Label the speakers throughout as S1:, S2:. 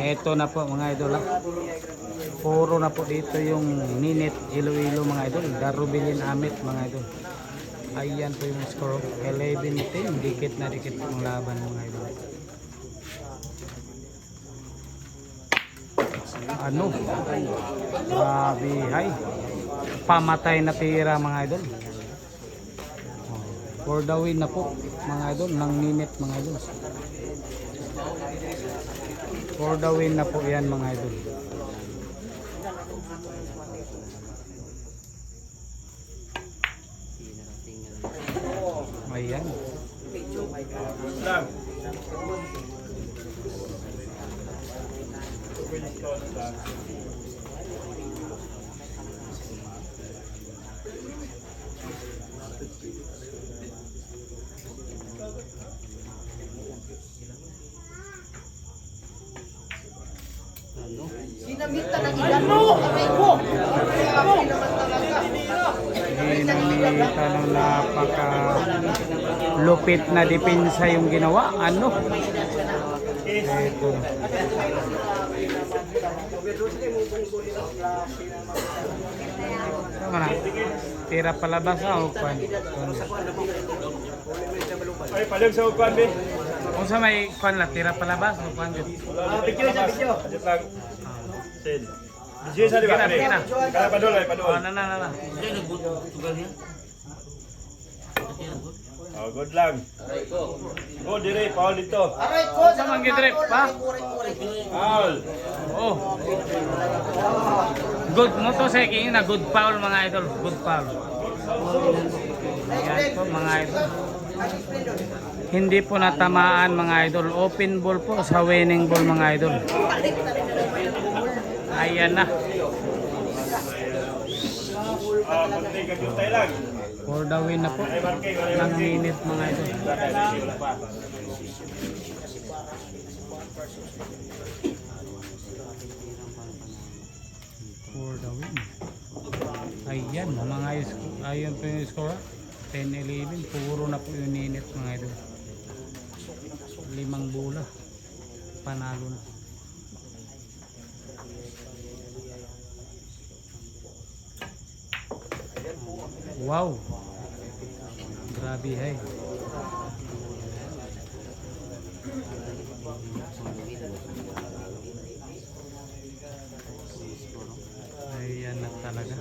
S1: Eto na po mga idol ha. Puro na po dito yung Ninit Iloilo mga idol. Darubilin Amit mga idol. Ayan po yung score. 11-10. Dikit na dikit ang laban mga idol. Ano? Grabe hay. Pamatay na tira mga idol. For the win na po mga idol ng Ninit mga idol. For the win na po yan mga idol. Ayan.
S2: Sinamita ng igano, aray ko. Grabe naman talaga.
S1: Ginamita ng napaka lupit na depensa yung ginawa. Ano? Ito. Sama na. Tira palabas o kwan?
S3: Ay, palag sa upan, be.
S1: Kung sa may kwan la, tira palabas o kwan?
S3: Picture sa video. Adjust lang. Send. Video sa diba?
S1: Sige na.
S3: Kaya padol, ay padol.
S1: Na.
S3: Oh, good lang. Oh, dire, Paul dito.
S2: Aray ko,
S1: Sa manggidrip pa?
S3: Paul.
S1: Oh. Good mo to sa king na good foul mga idol. Good foul. Ayan po mga idol. Hindi po natamaan mga idol. Open ball po sa winning ball mga idol. Ayan na.
S3: Ah, pagtay ka yung lang.
S1: For the win na po. Ng Ninit mga idol. For the win. Ayan mga ayun po yung score. 10-11. Puro na po yung Ninit mga idol. 5 bola. Panalo na. Wow. Grabe hay. Ayan na talaga.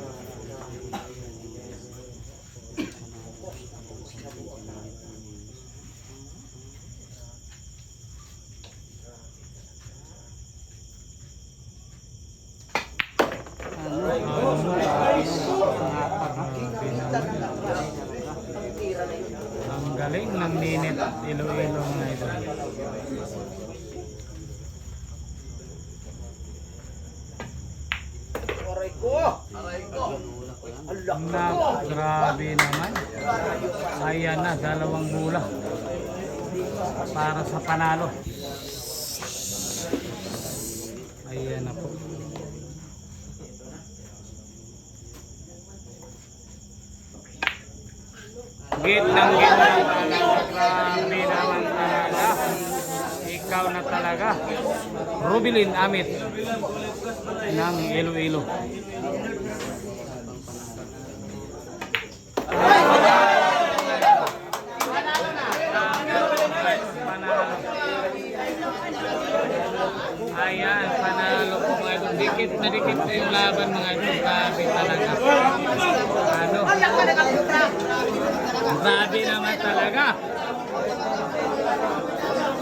S1: Ang galing ng Ninit Iloilo mga idol.
S2: Aray ko. Aray ko.
S1: Na, grabe naman. Ayan na, 2 bola para sa panalo. Ayan na po. Git ng git. Grabe naman talaga. Ikaw na talaga. Rubilin Amit ng Iloilo. Ayan, panalo po mga idol. Dikit na dikit na yung laban mga idol. Grabe talaga. Ano? Grabe naman talaga.